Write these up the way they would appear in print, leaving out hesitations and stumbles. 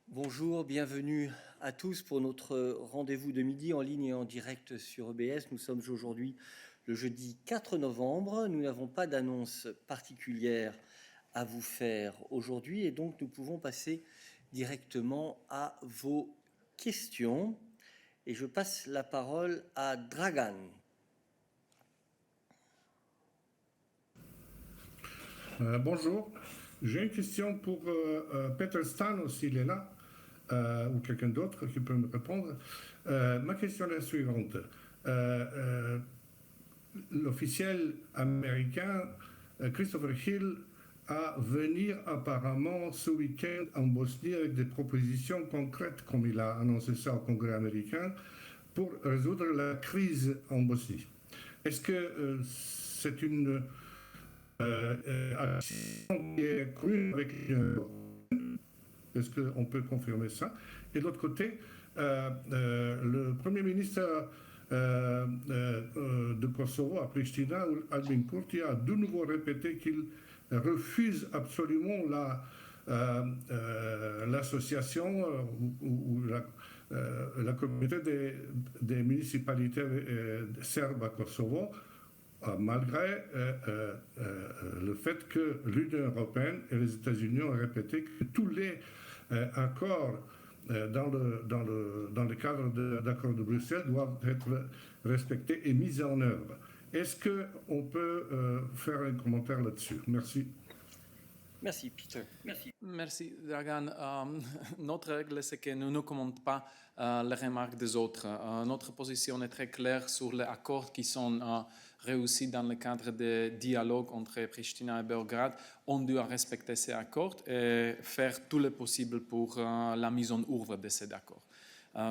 Bonjour, bienvenue à tous pour notre rendez-vous de midi en ligne et en direct sur EBS. Nous sommes aujourd'hui le jeudi 4 novembre. Nous n'avons pas d'annonce particulière à vous faire aujourd'hui et donc nous pouvons passer directement à vos questions. Et je passe la parole à Dragan. Bonjour, j'ai une question pour Peter Stan, s'il est là, ou quelqu'un d'autre qui peut me répondre. Ma question est la suivante. L'officiel américain Christopher Hill à venir apparemment ce week-end en Bosnie avec des propositions concrètes, comme il a annoncé ça au Congrès américain, pour résoudre la crise en Bosnie. Est-ce que c'est une action qui est commune avec est-ce qu'on peut confirmer ça? Et de l'autre côté, le Premier ministre de Kosovo à Pristina, Albin Kurti, a de nouveau répété qu'il refuse absolument l'association ou la communauté des municipalités serbes à Kosovo, malgré le fait que l'Union européenne et les États-Unis ont répété que tous les accords dans le cadre d'accords de Bruxelles doivent être respectés et mis en œuvre. Est-ce qu'on peut faire un commentaire là-dessus? Merci. Merci, Peter. Merci, Dragan. Notre règle, c'est que nous ne commentons pas les remarques des autres. Notre position est très claire sur les accords qui sont réussis dans le cadre des dialogues entre Pristina et Belgrade. On doit respecter ces accords et faire tout le possible pour la mise en œuvre de ces accords.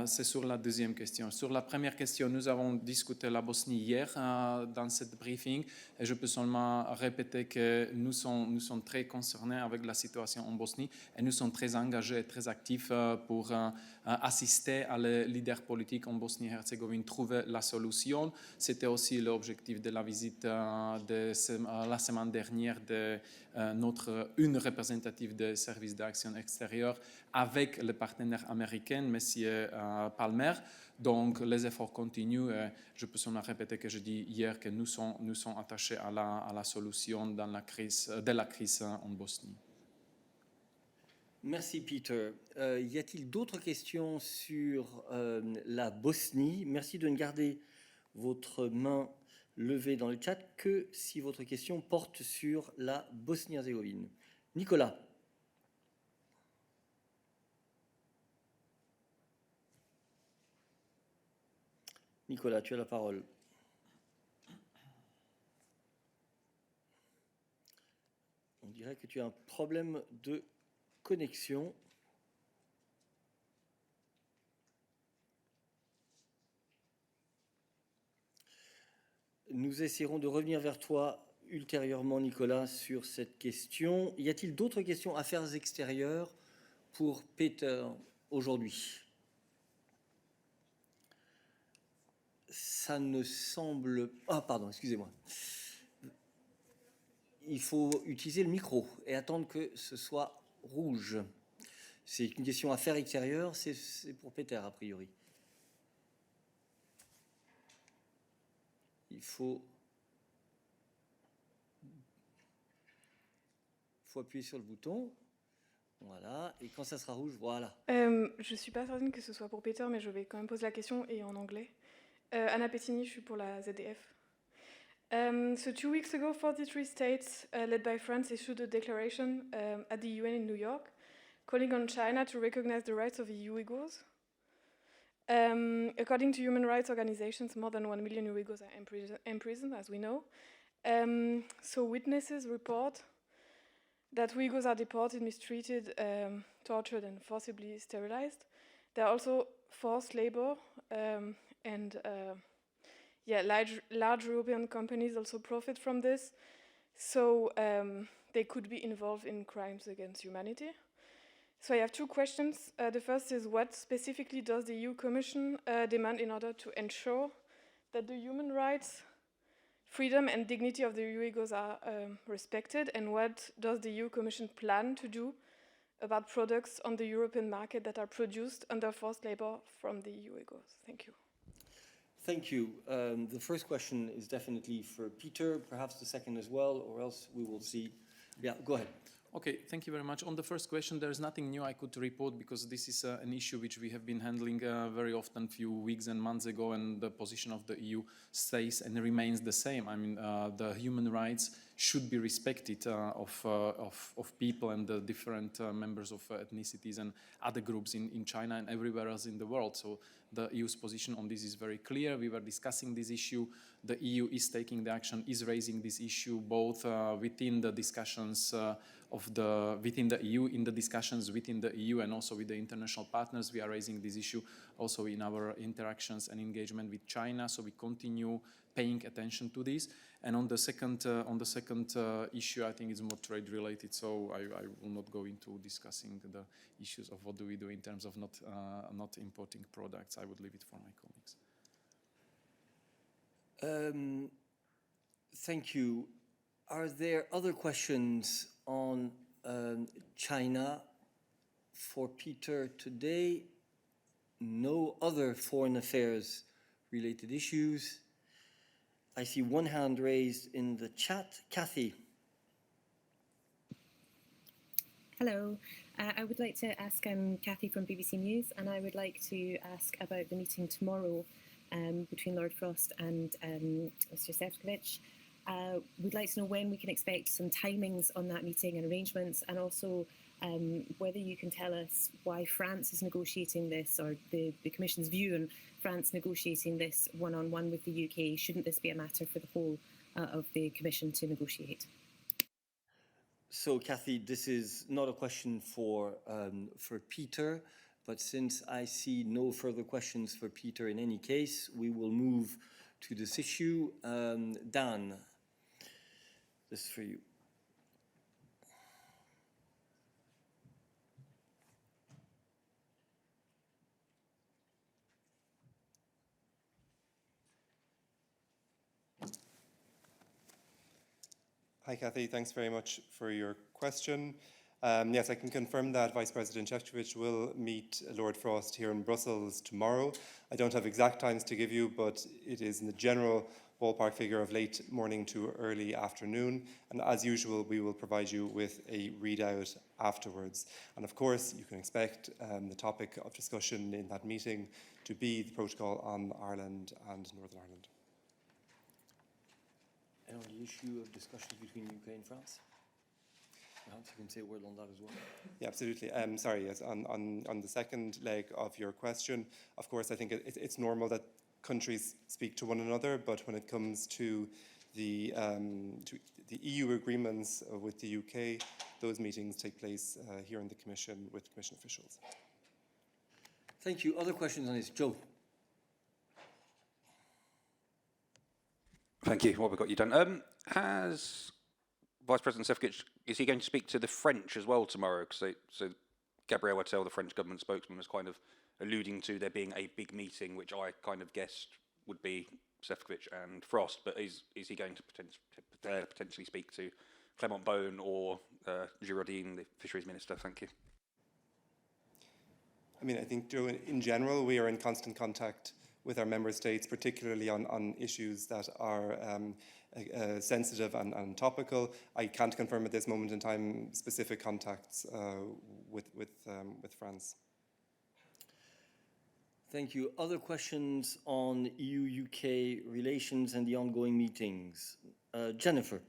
C'est sur la deuxième question. Sur la première question, nous avons discuté la Bosnie hier dans cette briefing et je peux seulement répéter que nous sommes très concernés avec la situation en Bosnie et nous sommes très engagés et très actifs pour assister à les leaders politiques en Bosnie-Herzégovine trouver la solution. C'était aussi l'objectif de la visite de la semaine dernière de une représentative des services d'action extérieure avec le partenaire américain, M. Palmer. Donc, les efforts continuent. Je peux seulement répéter que je dis hier que nous sommes attachés à la solution de la crise en Bosnie. Merci, Peter. Y a-t-il d'autres questions sur la Bosnie? Merci de ne garder votre main levée dans le chat que si votre question porte sur la Bosnie-Herzégovine. Nicolas. Nicolas, tu as la parole. On dirait que tu as un problème de connexion. Nous essaierons de revenir vers toi ultérieurement, Nicolas, sur cette question. Y a-t-il d'autres questions affaires extérieures pour Peter aujourd'hui? Ça ne semble... Ah, pardon, excusez-moi. Il faut utiliser le micro et attendre que ce soit rouge. C'est une question affaires extérieures, c'est pour Peter, a priori. Il faut appuyer sur le bouton. Voilà, et quand ça sera rouge, voilà. Je ne suis pas certaine que ce soit pour Peter, mais je vais quand même poser la question et en anglais. Anna Pettini, je suis pour la ZDF. So 2 weeks ago, 43 states, led by France, issued a declaration at the UN in New York, calling on China to recognize the rights of the Uyghurs. According to human rights organizations, more than 1 million Uyghurs are imprisoned, as we know. So witnesses report that Uyghurs are deported, mistreated, tortured, and forcibly sterilized. There are also forced labor and large European companies also profit from this. So they could be involved in crimes against humanity. So I have two questions. The first is, what specifically does the EU Commission demand in order to ensure that the human rights, freedom and dignity of the Uyghurs are respected, and what does the EU Commission plan to do about products on the European market that are produced under forced labor from the EU EGOs? Thank you. Thank you. The first question is definitely for Peter, perhaps the second as well, or else we will see. Yeah, go ahead. Okay, thank you very much. On the first question, there is nothing new I could report because this is an issue which we have been handling very often a few weeks and months ago, and the position of the EU stays and remains the same. I mean, the human rights should be respected of people and the different members of ethnicities and other groups in China and everywhere else in the world. So the EU's position on this is very clear. We were discussing this issue. The EU is taking the action, is raising this issue both within the discussions within the EU, in the discussions within the EU, and also with the international partners. We are raising this issue also in our interactions and engagement with China. So we continue paying attention to this. And on the second issue, I think it's more trade related. So I will not go into discussing the issues of what do we do in terms of not importing products. I would leave it for my colleagues. Thank you. Are there other questions on China for Peter today? No other foreign affairs related issues. I see one hand raised in the chat. Kathy. Hello. I would like to ask, Kathy from BBC News, and I would like to ask about the meeting tomorrow between Lord Frost and Mr. Šefčovič. We'd like to know when we can expect some timings on that meeting and arrangements, and also whether you can tell us why France is negotiating this, or the Commission's view on France negotiating this one-on-one with the UK. Shouldn't this be a matter for the whole of the Commission to negotiate? So, Kathy, this is not a question for Peter, but since I see no further questions for Peter in any case, we will move to this issue. Dan, this is for you. Hi, Kathy. Thanks very much for your question. Yes, I can confirm that Vice President Šefčovič will meet Lord Frost here in Brussels tomorrow. I don't have exact times to give you, but it is in the general ballpark figure of late morning to early afternoon. And as usual, we will provide you with a readout afterwards. And of course, you can expect the topic of discussion in that meeting to be the protocol on Ireland and Northern Ireland. And on the issue of discussions between UK and France? Perhaps you can say a word on that as well. Yeah, absolutely. Sorry, yes, on the second leg of your question, of course, I think it's normal that countries speak to one another, but when it comes to the EU agreements with the UK, those meetings take place here in the Commission with Commission officials. Thank you. Other questions on this? Joe. Thank you. What have we got you done? Has Vice President Šefčovič, is he going to speak to the French as well tomorrow? So Gabriel Attal, the French government spokesman, was kind of alluding to there being a big meeting, which I kind of guessed would be Šefčovič and Frost. But is he going to potentially speak to Clement Beaune or Girardin, the Fisheries Minister? Thank you. I mean, I think, Joe, in general, we are in constant contact with our member states, particularly on issues that are sensitive and topical. I can't confirm at this moment in time specific contacts with France. Thank you. Other questions on EU-UK relations and the ongoing meetings? Jennifer.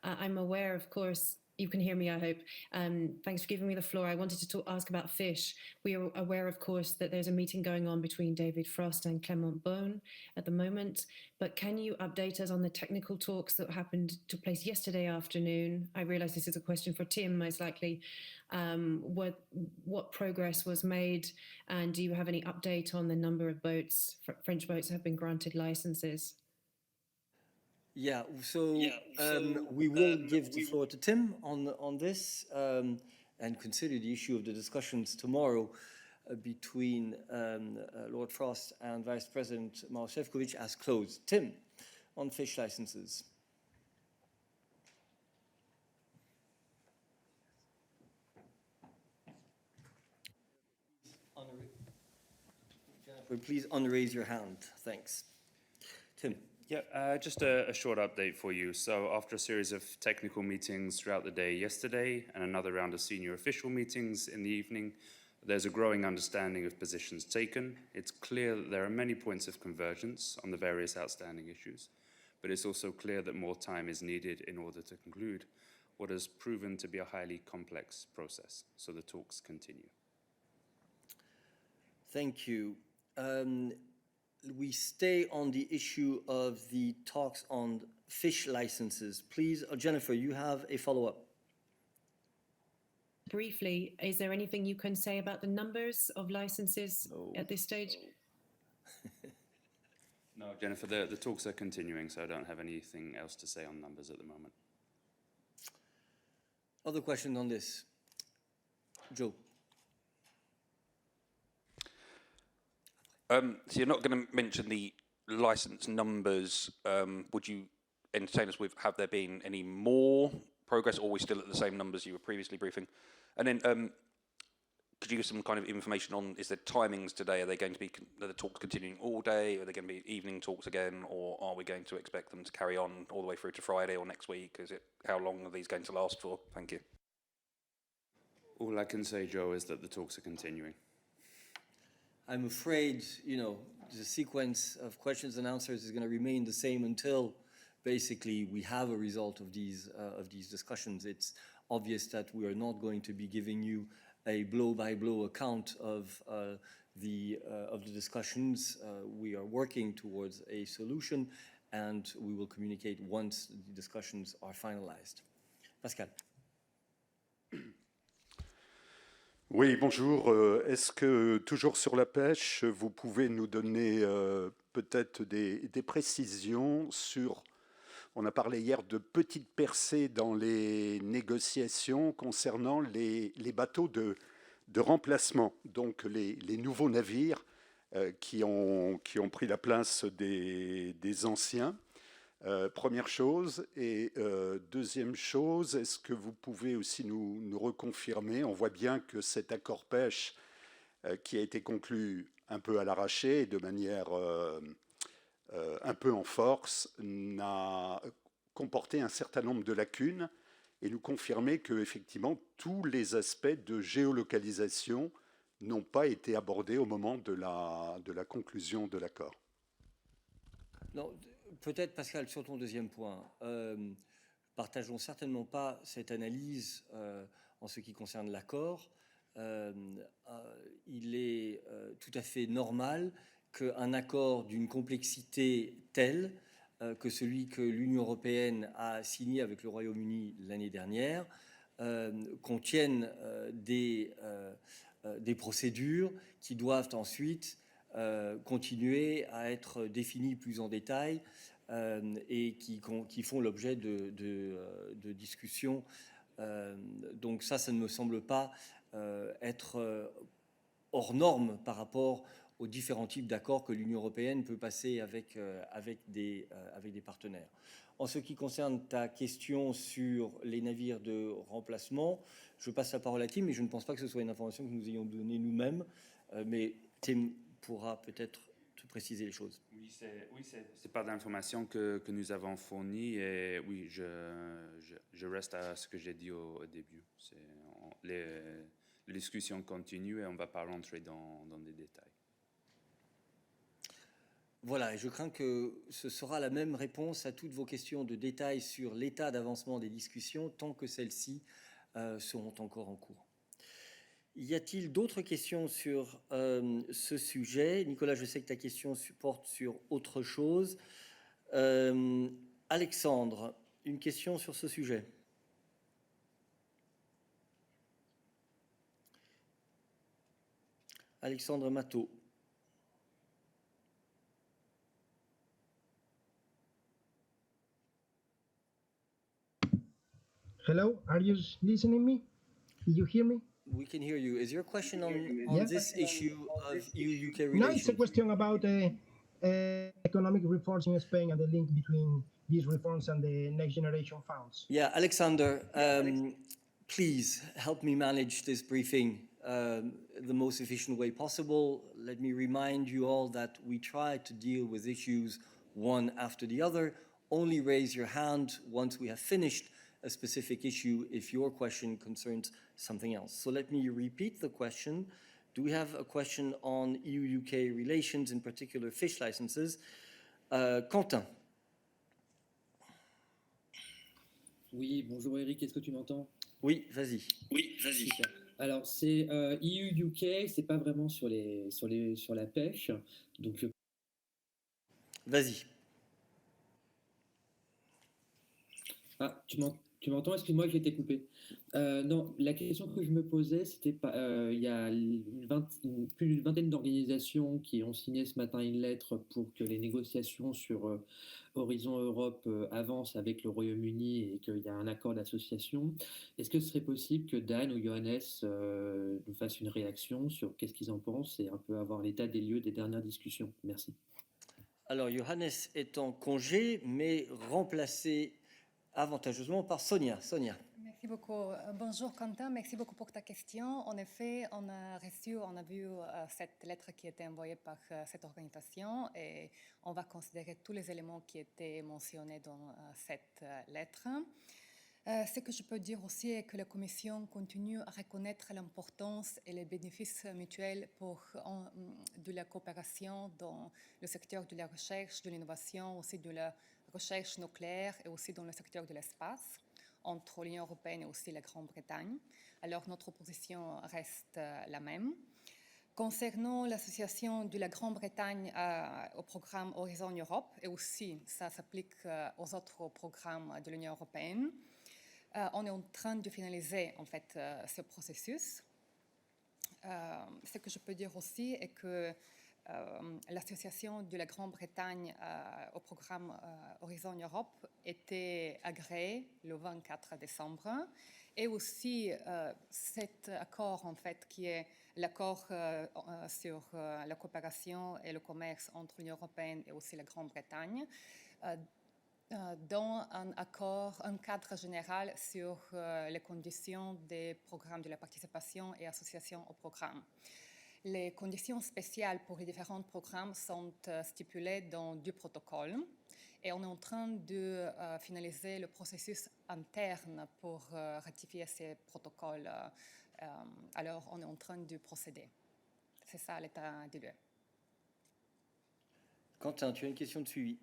I'm aware, of course, you can hear me, I hope. Thanks for giving me the floor. I wanted to ask about fish. We are aware, of course, that there's a meeting going on between David Frost and Clement Beaune at the moment. But can you update us on the technical talks that took place yesterday afternoon? I realise this is a question for Tim, most likely. What progress was made? And do you have any update on the number of boats, French boats, have been granted licenses? Yeah, so we will give the floor to Tim on this and consider the issue of the discussions tomorrow between Lord Frost and Vice President Maroš Šefčovič as closed. Tim. on fish licenses? Jennifer, please unraise your hand. Thanks. Tim. Yeah, just a short update for you. So after a series of technical meetings throughout the day yesterday and another round of senior official meetings in the evening, there's a growing understanding of positions taken. It's clear that there are many points of convergence on the various outstanding issues, but it's also clear that more time is needed in order to conclude what has proven to be a highly complex process. So the talks continue. Thank you. We stay on the issue of the talks on fish licenses. Please, Jennifer, you have a follow-up. Briefly, is there anything you can say about the numbers of licenses at this stage? No, Jennifer, the talks are continuing, so I don't have anything else to say on numbers at the moment. Other questions on this? Joe. So you're not going to mention the license numbers. Would you entertain us with, have there been any more progress, or are we still at the same numbers you were previously briefing? And then could you give some kind of information on, is there timings today? Are they going to be, are the talks continuing all day? Are they going to be evening talks again? Or are we going to expect them to carry on all the way through to Friday or next week? How long are these going to last for? Thank you. All I can say, Joe, is that the talks are continuing. I'm afraid, the sequence of questions and answers is going to remain the same until basically we have a result of these discussions. It's obvious that we are not going to be giving you a blow-by-blow account of the discussions. We are working towards a solution, and we will communicate once the discussions are finalized. Pascal. Oui, bonjour. Est-ce que, toujours sur la pêche, vous pouvez nous donner peut-être des précisions sur... On a parlé hier de petites percées dans les négociations concernant les bateaux de remplacement, donc les nouveaux navires qui ont pris la place des anciens. Première chose. Et deuxième chose, est-ce que vous pouvez aussi nous reconfirmer? On voit bien que cet accord pêche qui a été conclu un peu à l'arraché, de manière un peu en force, n'a comporté un certain nombre de lacunes, et nous confirmer que effectivement tous les aspects de géolocalisation n'ont pas été abordés au moment de la conclusion de l'accord. Non, peut-être, Pascal, sur ton deuxième point, partageons certainement pas cette analyse en ce qui concerne l'accord. Il est tout à fait normal qu'un accord d'une complexité telle que celui que l'Union européenne a signé avec le Royaume-Uni l'année dernière contienne des procédures qui doivent ensuite continuer à être définies plus en détail et qui font l'objet de discussions. Donc ça ne me semble pas être hors norme par rapport aux différents types d'accords que l'Union européenne peut passer avec des partenaires. En ce qui concerne ta question sur les navires de remplacement, je passe la parole à Tim, mais je ne pense pas que ce soit une information que nous ayons donnée nous-mêmes. Mais Tim pourra peut-être te préciser les choses. Oui, c'est pas d'informations que nous avons fournies, et oui, je reste à ce que j'ai dit au début. Les discussions continuent et on ne va pas rentrer dans des détails. Voilà, et je crains que ce sera la même réponse à toutes vos questions de détail sur l'état d'avancement des discussions tant que celles-ci seront encore en cours. Y a-t-il d'autres questions sur ce sujet? Nicolas, je sais que ta question porte sur autre chose. Alexandre, une question sur ce sujet? Alexandre Matteau. Hello, are you listening me? Did you hear me? We can hear you. Is your question on Yeah. this issue of EU-UK relations? No, it's a question about economic reforms in Spain and the link between these reforms and the Next Generation funds. Yeah, Alexander, please help me manage this briefing the most efficient way possible. Let me remind you all that we try to deal with issues one after the other. Only raise your hand once we have finished a specific issue if your question concerns something else. So let me repeat the question. Do we have a question on EU-UK relations, in particular fish licenses? Quentin. Oui, bonjour Eric, est-ce que tu m'entends? Oui, vas-y. Oui, vas-y. Super. Alors, c'est EU-UK, c'est pas vraiment sur la pêche. Donc, vas-y. Ah, tu m'entends? Excuse-moi, j'ai été coupé. Non, la question que je me posais, c'était il y a plus d'une vingtaine d'organisations qui ont signé ce matin une lettre pour que les négociations sur Horizon Europe avancent avec le Royaume-Uni et qu'il y a un accord d'association. Est-ce que ce serait possible que Dan ou Johannes nous fassent une réaction sur qu'est-ce qu'ils en pensent et un peu avoir l'état des lieux des dernières discussions? Merci. Alors, Johannes est en congé, mais remplacé avantageusement par Sonia. Sonia. Merci beaucoup. Bonjour Quentin, merci beaucoup pour ta question. En effet, on a vu cette lettre qui a été envoyée par cette organisation et on va considérer tous les éléments qui étaient mentionnés dans cette lettre. Ce que je peux dire aussi est que la Commission continue à reconnaître l'importance et les bénéfices mutuels de la coopération dans le secteur de la recherche, de l'innovation, aussi de la recherche nucléaire et aussi dans le secteur de l'espace entre l'Union européenne et aussi la Grande-Bretagne. Alors notre position reste la même. Concernant l'association de la Grande-Bretagne au programme Horizon Europe, et aussi ça s'applique aux autres programmes de l'Union européenne, on est en train de finaliser en fait ce processus. Ce que je peux dire aussi est que l'association de la Grande-Bretagne au programme Horizon Europe était agréée le 24 décembre et aussi cet accord en fait qui est l'accord sur la coopération et le commerce entre l'Union européenne et aussi la Grande-Bretagne dans un cadre général sur les conditions des programmes de la participation et association au programme. Les conditions spéciales pour les différents programmes sont stipulées dans du protocole et on est en train de finaliser le processus interne pour ratifier ces protocoles. Alors, on est en train de procéder. C'est ça l'état des lieux. Quentin, tu as une question de suivi.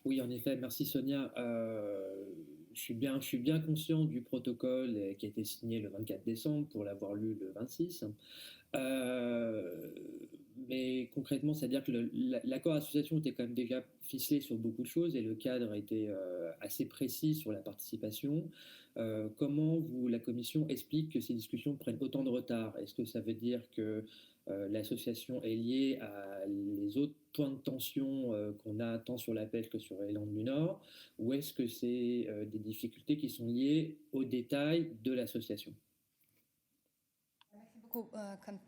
Oui, en effet, merci Sonia. Je suis bien conscient du protocole qui a été signé le 24 décembre pour l'avoir lu le 26. Mais concrètement, c'est-à-dire que l'accord d'association était quand même déjà ficelé sur beaucoup de choses et le cadre était assez précis sur la participation. Comment la Commission explique que ces discussions prennent autant de retard? Est-ce que ça veut dire que l'association est liée à les autres points de tension qu'on a tant sur la pêche que sur l'Irlande du Nord, ou est-ce que c'est des difficultés qui sont liées aux détails de l'association? Merci beaucoup,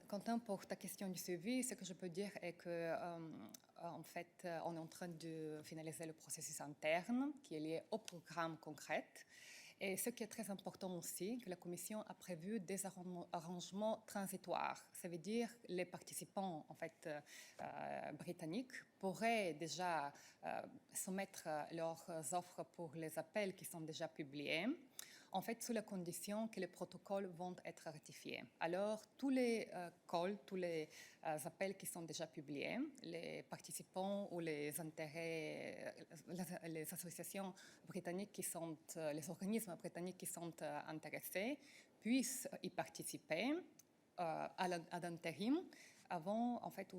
Quentin, pour ta question du suivi. Ce que je peux dire est que, en fait, on est en train de finaliser le processus interne qui est lié au programme concret. Et ce qui est très important aussi, que la Commission a prévu des arrangements transitoires. Ça veut dire que les participants en fait, britanniques pourraient déjà soumettre leurs offres pour les appels qui sont déjà publiés, en fait sous la condition que les protocoles vont être ratifiés. Alors, tous les calls, tous les appels qui sont déjà publiés, les participants ou les associations britanniques qui sont, les organismes britanniques qui sont intéressés puissent y participer à l'intérim avant, en fait,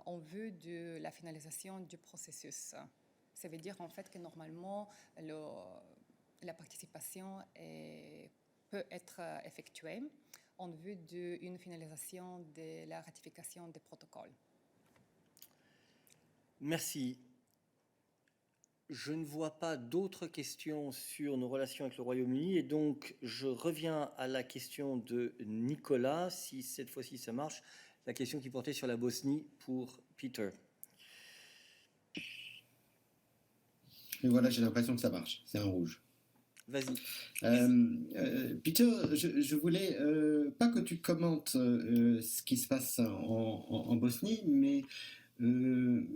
en vue de la finalisation du processus. Ça veut dire en fait que normalement la participation peut être effectuée en vue d'une finalisation de la ratification des protocoles. Merci. Je ne vois pas d'autres questions sur nos relations avec le Royaume-Uni et donc je reviens à la question de Nicolas, si cette fois-ci ça marche, la question qui portait sur la Bosnie pour Peter. Et voilà, j'ai l'impression que ça marche, c'est un rouge. Vas-y. Peter, je voulais pas que tu commentes ce qui se passe en Bosnie, mais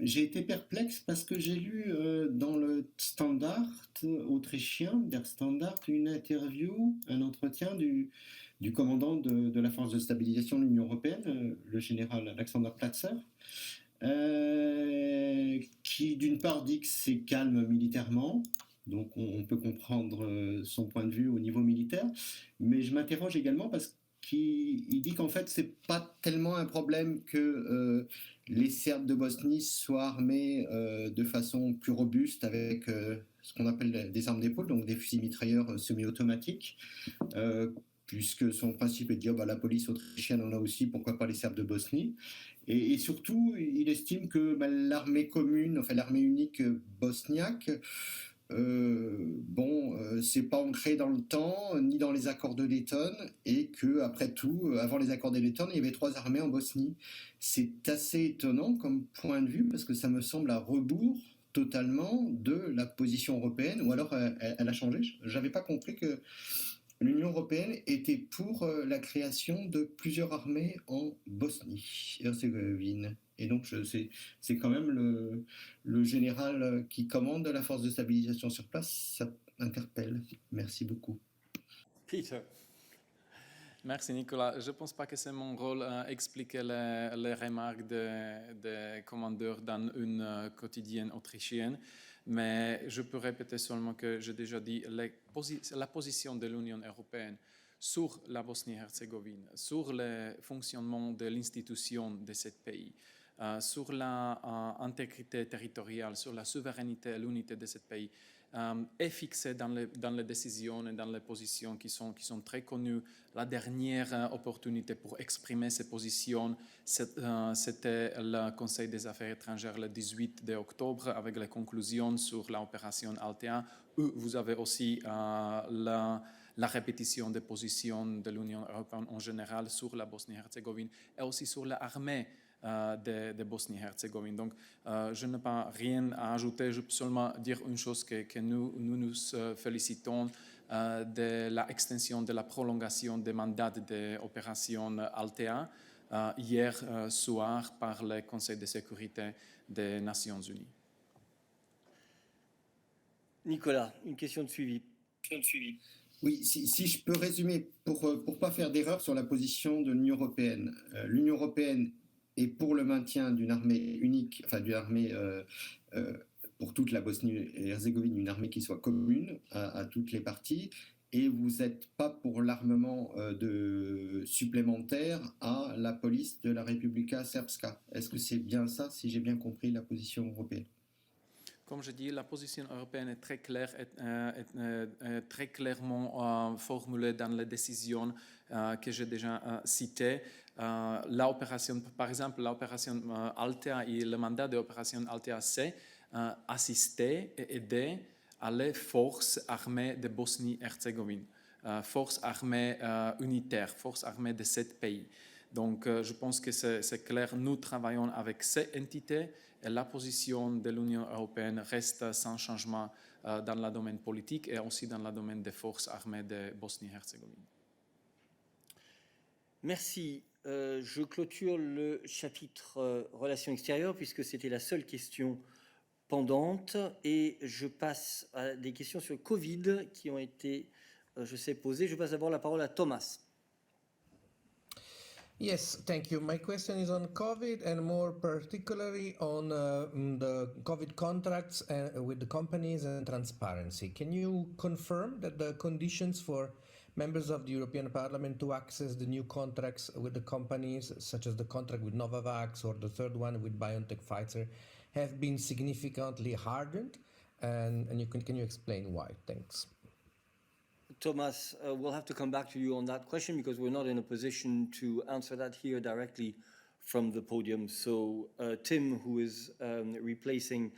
j'ai été perplexe parce que j'ai lu dans le Standard autrichien, Der Standard, une interview, un entretien du commandant de la force de stabilisation de l'Union européenne, le général Alexander Platzer, qui d'une part dit que c'est calme militairement, donc on peut comprendre son point de vue au niveau militaire, mais je m'interroge également parce qu'il dit qu'en fait c'est pas tellement un problème que les Serbes de Bosnie soient armés de façon plus robuste avec ce qu'on appelle des armes d'épaule, donc des fusils mitrailleurs semi-automatiques, puisque son principe est de dire la police autrichienne en a aussi, pourquoi pas les Serbes de Bosnie. Et surtout, il estime que l'armée commune, enfin l'armée unique bosniaque, c'est pas ancré dans le temps, ni dans les accords de Dayton, et que après tout, avant les accords de Dayton, il y avait 3 armées en Bosnie. C'est assez étonnant comme point de vue, parce que ça me semble à rebours totalement de la position européenne, ou alors elle a changé. J'avais pas compris que l'Union européenne était pour la création de plusieurs armées en Bosnie-Herzégovine. Et donc, c'est quand même le général qui commande la force de stabilisation sur place, ça interpelle. Merci beaucoup. Peter. Merci Nicolas. Je ne pense pas que c'est mon rôle d'expliquer les remarques des commandeurs dans une quotidienne autrichienne, mais je peux répéter seulement que j'ai déjà dit la position de l'Union européenne sur la Bosnie-Herzégovine, sur le fonctionnement de l'institution de ce pays, sur l'intégrité territoriale, sur la souveraineté et l'unité de ce pays, est fixée dans les décisions et dans les positions qui sont très connues. La dernière opportunité pour exprimer ces positions, c'était le Conseil des affaires étrangères le 18 octobre avec les conclusions sur l'opération Althea, où vous avez aussi la répétition des positions de l'Union européenne en général sur la Bosnie-Herzégovine et aussi sur l'armée de Bosnie-Herzégovine. Donc, je n'ai pas rien à ajouter, je peux seulement dire une chose que nous félicitons de l'extension de la prolongation des mandats de l'opération Althea hier soir par le Conseil de sécurité des Nations Unies. Nicolas, une question de suivi. Oui, si je peux résumer, pour ne pas faire d'erreur sur la position de l'Union européenne. L'Union européenne est pour le maintien d'une armée unique, enfin d'une armée pour toute la Bosnie et Herzégovine, une armée qui soit commune à toutes les parties, et vous n'êtes pas pour l'armement supplémentaire à la police de la Republika Srpska. Est-ce que c'est bien ça, si j'ai bien compris la position européenne? Comme je dis, la position européenne est très claire, très clairement formulée dans les décisions que j'ai déjà citées. L'opération, par exemple, l'opération Althea et le mandat de l'opération Althea, c'est assister et aider à les forces armées de Bosnie-Herzégovine, forces armées unitaires, forces armées de 7 pays. Donc, je pense que c'est clair, nous travaillons avec ces entités et la position de l'Union européenne reste sans changement dans le domaine politique et aussi dans le domaine des forces armées de Bosnie-Herzégovine. Merci. Je clôture le chapitre Relations extérieures puisque c'était la seule question pendante et je passe à des questions sur Covid qui ont été, je sais, posées. Je passe d'abord la parole à Thomas. Yes, thank you. My question is on COVID and more particularly on the COVID contracts with the companies and transparency. Can you confirm that the conditions for members of the European Parliament to access the new contracts with the companies, such as the contract with Novavax or the third one with BioNTech Pfizer, have been significantly hardened? And can you explain why? Thanks. Thomas, we'll have to come back to you on that question because we're not in a position to answer that here directly from the podium. So Tim, who is replacing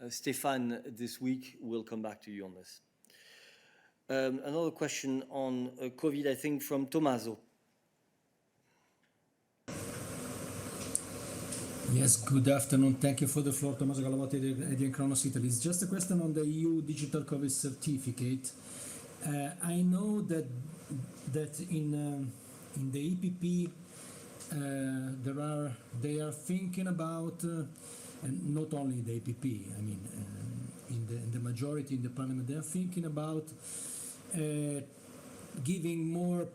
Stéphane this week will come back to you on this. Another question on COVID, I think, from Tommaso. Yes, good afternoon. Thank you for the floor. Tommaso Gallavotti, Edian Kronos Italy. It's just a question on the EU digital COVID certificate. I know that in the EPP they are thinking about, and not only the EPP. I mean, in the majority in the parliament, they are thinking about giving more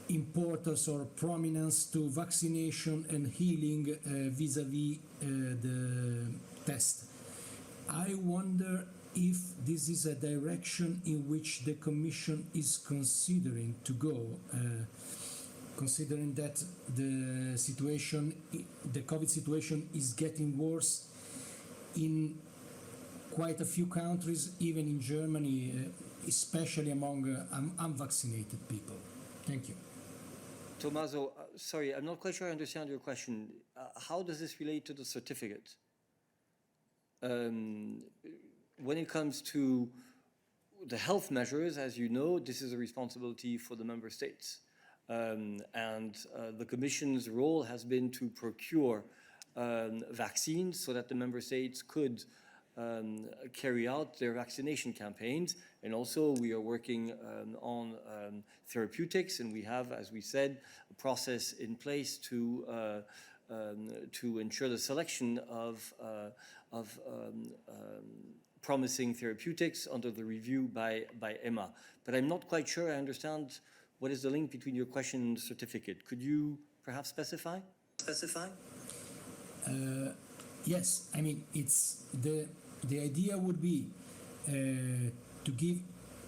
importance or prominence to vaccination and healing vis-a-vis the test. I wonder if this is a direction in which the Commission is considering to go, considering that the COVID situation is getting worse in quite a few countries, even in Germany, especially among unvaccinated people. Thank you. Tommaso, sorry, I'm not quite sure I understand your question. How does this relate to the certificate? When it comes to the health measures, as you know, this is a responsibility for the member states. The Commission's role has been to procure vaccines so that the member states could carry out their vaccination campaigns. And also we are working on therapeutics, and we have, as we said, a process in place to ensure the selection of promising therapeutics under the review by EMA. But I'm not quite sure I understand what is the link between your question and the certificate. Could you perhaps specify? Yes, I mean, it's the idea would be to give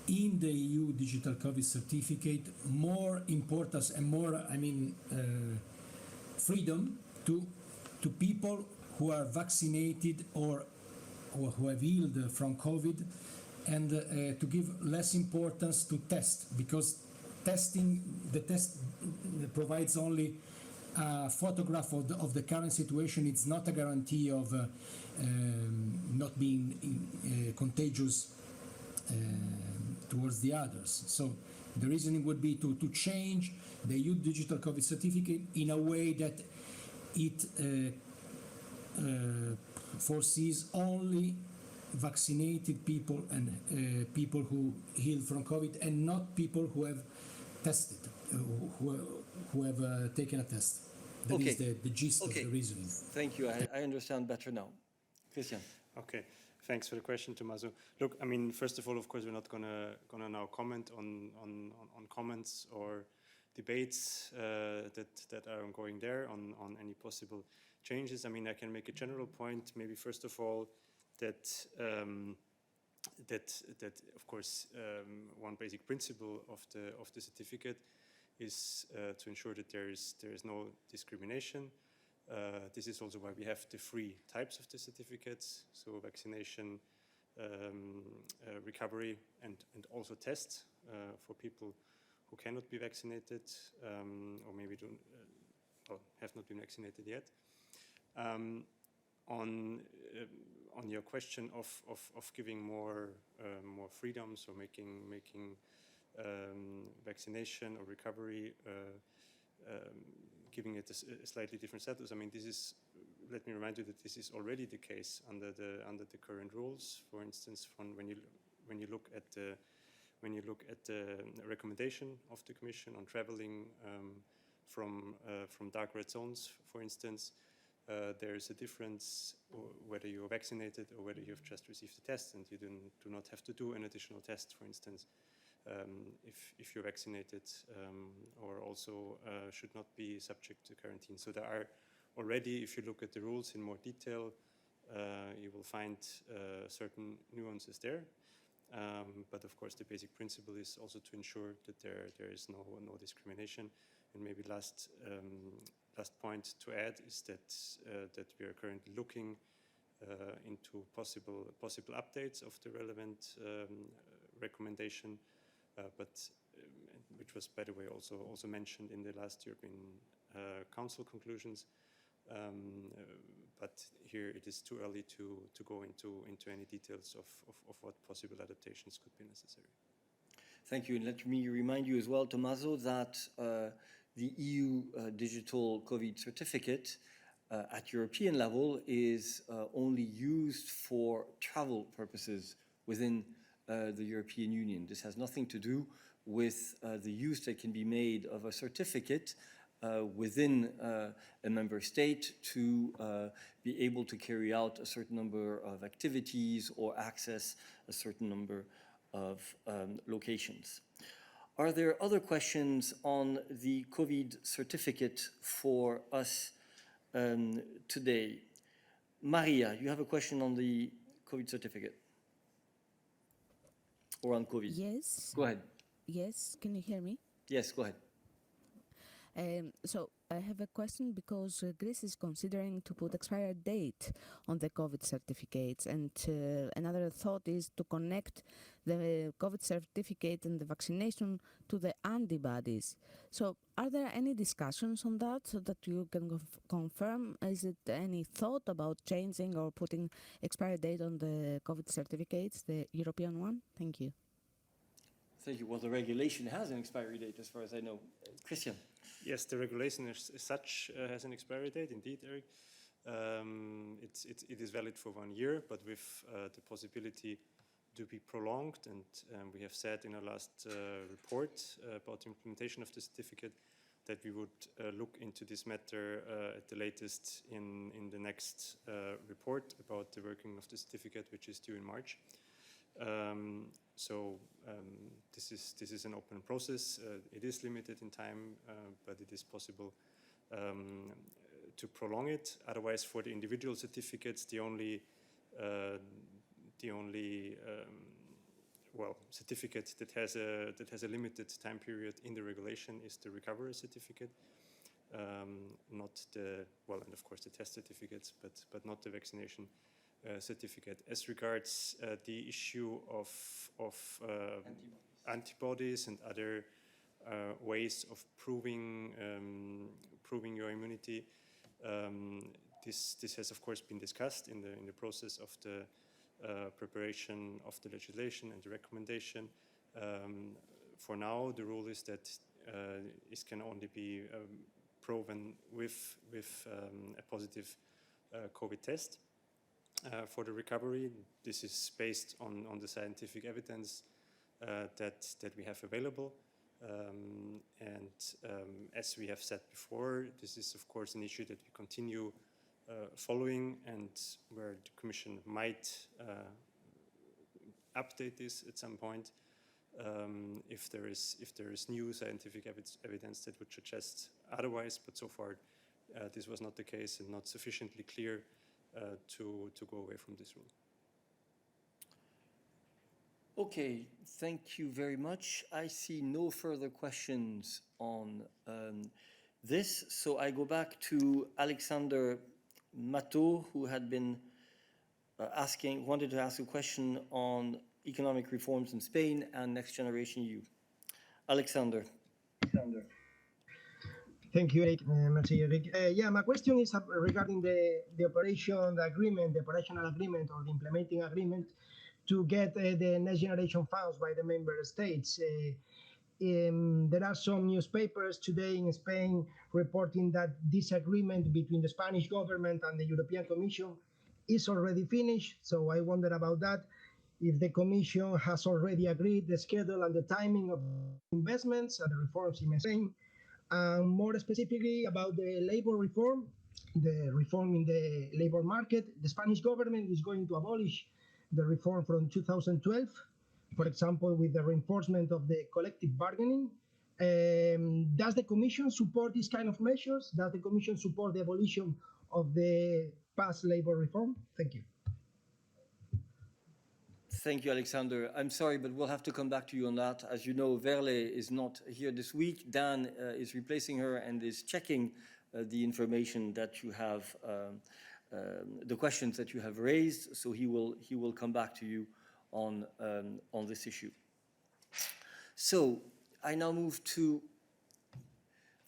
in the EU digital COVID certificate more importance and more, freedom to people who are vaccinated or who have healed from COVID, and to give less importance to test, because the test provides only a photograph of the current situation. It's not a guarantee of not being contagious towards the others. So the reasoning would be to change the EU digital COVID certificate in a way that it foresees only vaccinated people and people who healed from COVID, and not people who have tested, who have taken a test. That is the gist of the reasoning. Thank you. I understand better now. Christian. Okay. Thanks for the question, Tommaso. Look, I mean, first of all, of course, we're not gonna now comment on comments or debates that are ongoing there on any possible changes. I mean, I can make a general point, maybe first of all, that of course one basic principle of the certificate is to ensure that there is no discrimination. This is also why we have the 3 types of the certificates: so vaccination, recovery, and also tests for people who cannot be vaccinated or maybe don't or have not been vaccinated yet. On your question of giving more freedoms, or making vaccination or recovery, giving it a slightly different status. I mean, this is. Let me remind you that this is already the case under the current rules. For instance, when you look at the recommendation of the Commission on traveling from dark red zones, for instance. There is a difference whether you're vaccinated or whether you've just received a test, and you do not have to do an additional test, for instance, if you're vaccinated, or also should not be subject to quarantine. So there are already, if you look at the rules in more detail, you will find certain nuances there. But of course, the basic principle is also to ensure that there is no discrimination. And maybe last point to add is that we are currently looking into possible updates of the relevant recommendation, but which was, by the way, also mentioned in the last European Council conclusions. but here it is too early to go into any details of what possible adaptations could be necessary. Thank you. And let me remind you as well, Tommaso, that the EU digital COVID certificate at European level is only used for travel purposes within the European Union. This has nothing to do with the use that can be made of a certificate within a member state to be able to carry out a certain number of activities or access a certain number of locations. Are there other questions on the COVID certificate for us today? Maria, you have a question on the COVID certificate or on COVID? Yes. Go ahead. Yes, can you hear me? Yes, go ahead. So I have a question because Greece is considering to put expiry date on the COVID certificates, and another thought is to connect the COVID certificate and the vaccination to the antibodies. So are there any discussions on that so that you can confirm? Is it any thought about changing or putting expiry date on the COVID certificates, the European one? Thank you. Thank you. Well, the regulation has an expiry date as far as I know. Christian. Yes, the regulation as such has an expiry date, indeed, Eric. It is valid for 1 year, but with the possibility to be prolonged. And we have said in our last report about the implementation of the certificate that we would look into this matter at the latest in the next report about the working of the certificate, which is due in March. This is an open process. It is limited in time, but it is possible to prolong it. Otherwise, for the individual certificates, the only certificate that has a limited time period in the regulation is the recovery certificate, not the and of course the test certificates, but not the vaccination certificate. As regards the issue of antibodies and other ways of proving your immunity, this has of course been discussed in the process of the preparation of the legislation and the recommendation. For now, the rule is that it can only be proven with a positive COVID test. For the recovery, this is based on the scientific evidence that we have available. As we have said before, this is of course an issue that we continue following, and where the Commission might update this at some point if there is new scientific evidence that would suggest otherwise. But so far, this was not the case and not sufficiently clear to go away from this rule. Okay, thank you very much. I see no further questions on this, so I go back to Alexander Matteau, who had been wanted to ask a question on economic reforms in Spain and Next Generation EU. Alexander. Thank you, Eric. Merci, Eric. Yeah, my question is regarding the operational agreement or the implementing agreement to get the Next Generation funds by the member states. There are some newspapers today in Spain reporting that this agreement between the Spanish government and the European Commission is already finished. So I wonder about that, if the Commission has already agreed the schedule and the timing of investments and the reforms in Spain. More specifically about the labor reform, the reform in the labor market. The Spanish government is going to abolish the reform from 2012, for example, with the reinforcement of the collective bargaining. Does the Commission support these kind of measures? Does the Commission support the abolition of the past labor reform? Thank you. Thank you, Alexander. I'm sorry, but we'll have to come back to you on that. As you know, Verle is not here this week. Dan is replacing her and is checking the information that you have, the questions that you have raised. So he will come back to you on this issue. So I now move to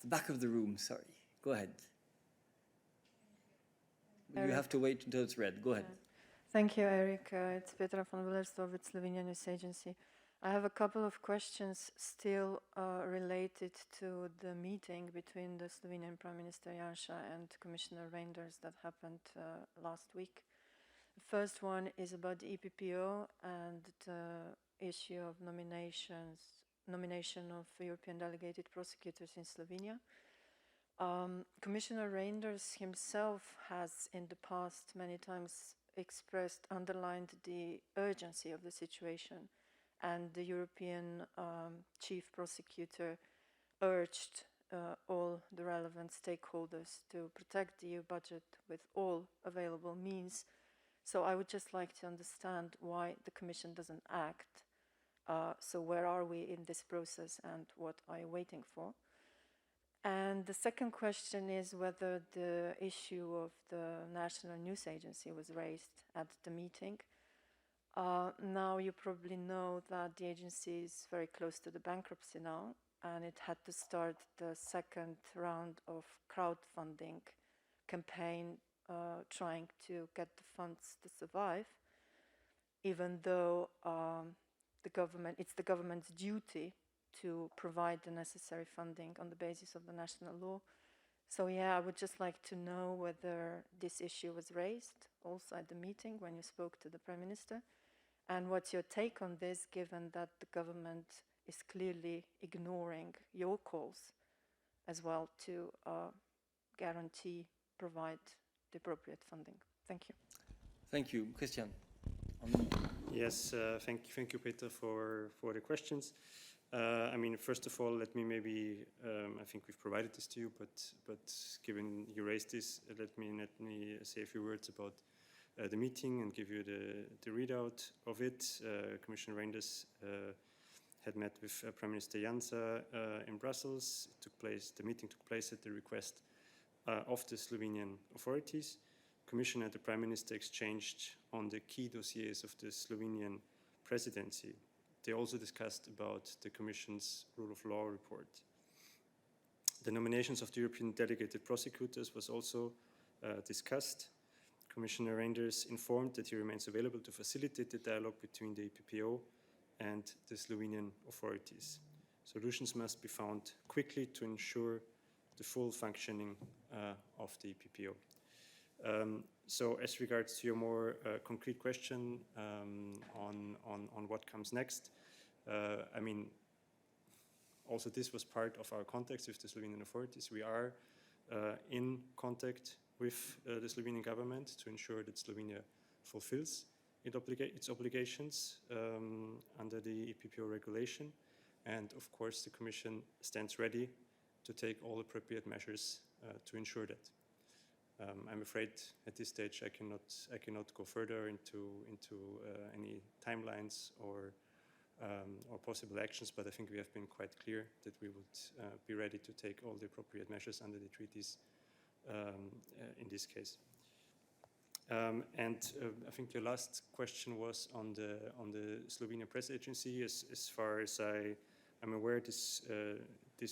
the back of the room. Sorry, go ahead. You have to wait until it's read. Go ahead. Thank you, Eric. It's Petra von Willersdorf with Slovenian News Agency. I have a couple of questions still related to the meeting between the Slovenian Prime Minister Janša and Commissioner Reinders that happened last week. The first one is about the EPPO and the issue of nomination of European delegated prosecutors in Slovenia. Commissioner Reinders himself has in the past many times underlined the urgency of the situation, and the European chief prosecutor urged all the relevant stakeholders to protect the EU budget with all available means. So I would just like to understand why the Commission doesn't act. So where are we in this process and what are you waiting for? And the second question is whether the issue of the National News Agency was raised at the meeting. Now you probably know that the agency is very close to the bankruptcy now, and it had to start the second round of crowdfunding campaign trying to get the funds to survive, even though it's the government's duty to provide the necessary funding on the basis of the national law. So yeah, I would just like to know whether this issue was raised also at the meeting when you spoke to the Prime Minister, and what's your take on this, given that the government is clearly ignoring your calls as well to provide the appropriate funding. Thank you. Thank you. Christian. Yes, thank you, Peter, for the questions. I mean, first of all, let me maybe, I think we've provided this to you, but given you raised this, let me say a few words about the meeting and give you the readout of it. Commissioner Reinders had met with Prime Minister Janša in Brussels. The meeting took place at the request of the Slovenian authorities. Commissioner and the Prime Minister exchanged on the key dossiers of the Slovenian presidency. They also discussed about the Commission's rule of law report. The nominations of the European delegated prosecutors was also discussed. Commissioner Reinders informed that he remains available to facilitate the dialogue between the EPPO and the Slovenian authorities. Solutions must be found quickly to ensure the full functioning of the EPPO. So as regards to your more concrete question on what comes next, I mean, also this was part of our context with the Slovenian authorities. We are in contact with the Slovenian government to ensure that Slovenia fulfills its obligations under the EPPO regulation. And of course, the Commission stands ready to take all appropriate measures to ensure that. I'm afraid at this stage I cannot go further into any timelines or possible actions, but I think we have been quite clear that we would be ready to take all the appropriate measures under the treaties in this case. And I think your last question was on the Slovenian press agency. As far as I'm aware, this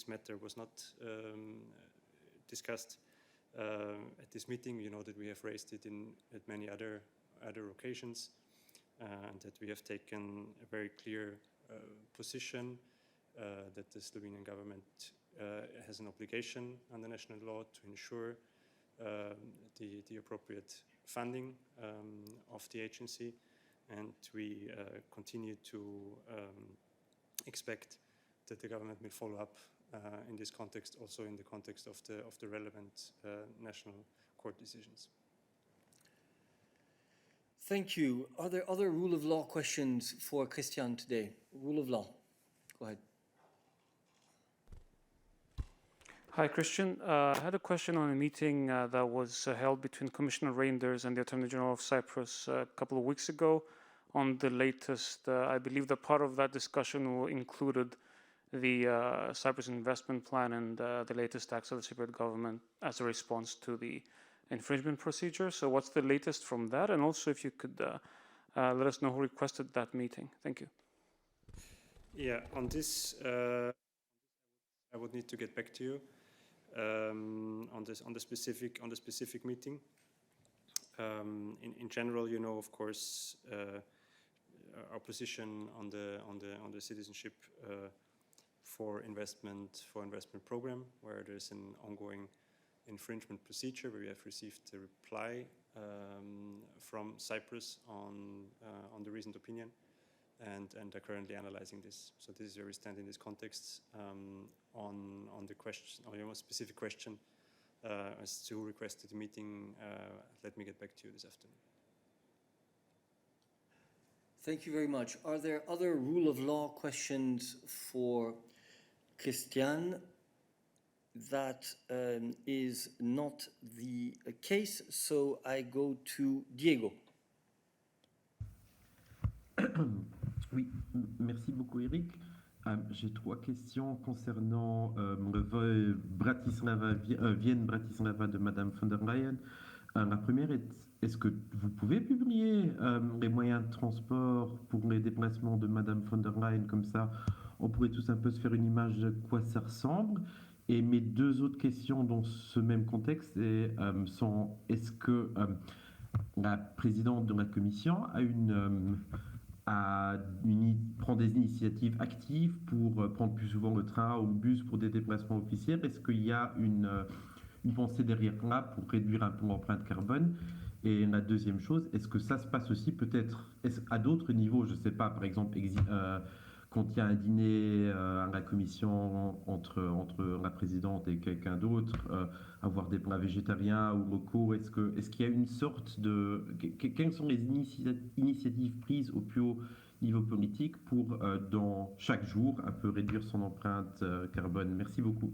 matter was not discussed at this meeting. You know that we have raised it at many other occasions, and that we have taken a very clear position that the Slovenian government has an obligation under national law to ensure the appropriate funding of the agency, and we continue to expect that the government will follow up in this context, also in the context of the relevant national court decisions. Thank you. Are there other rule of law questions for Christian today? Rule of law. Go ahead. Hi, Christian. I had a question on a meeting that was held between Commissioner Reinders and the Attorney General of Cyprus a couple of weeks ago on the latest. I believe that part of that discussion included the Cyprus investment plan and the latest acts of the Cypriot government as a response to the infringement procedure. So what's the latest from that? And also if you could let us know who requested that meeting. Thank you. Yeah, on this, I would need to get back to you on the specific meeting. in general, you know, of course, our position on the citizenship for investment program, where there's an ongoing infringement procedure, where we have received a reply from Cyprus on the recent opinion, and are currently analyzing this. So this is where we stand in this context. On the question, or your more specific question as to who requested the meeting, let me get back to you this afternoon. Thank you very much. Are there other rule of law questions for Christian? That is not the case, so I go to Diego. Oui, merci beaucoup Eric. J'ai 3 questions concernant le vol Vienne-Bratislava de Madame von der Leyen. La première est-ce que vous pouvez publier les moyens de transport pour les déplacements de Madame von der Leyen, comme ça on pourrait tous un peu se faire une image de quoi ça ressemble. Et mes 2 autres questions dans ce même contexte sont est-ce que la présidente de la Commission prend des initiatives actives pour prendre plus souvent le train ou le bus pour des déplacements officiels? Est-ce qu'il y a une pensée derrière là pour réduire un peu l'empreinte carbone? Et la deuxième chose, est-ce que ça se passe aussi peut-être à d'autres niveaux? Je ne sais pas, par exemple, quand il y a un dîner à la commission entre la présidente et quelqu'un d'autre, avoir des plats végétariens ou locaux, est-ce qu'il y a une sorte de... Quelles sont les initiatives prises au plus haut niveau politique pour, dans chaque jour, un peu réduire son empreinte carbone? Merci beaucoup.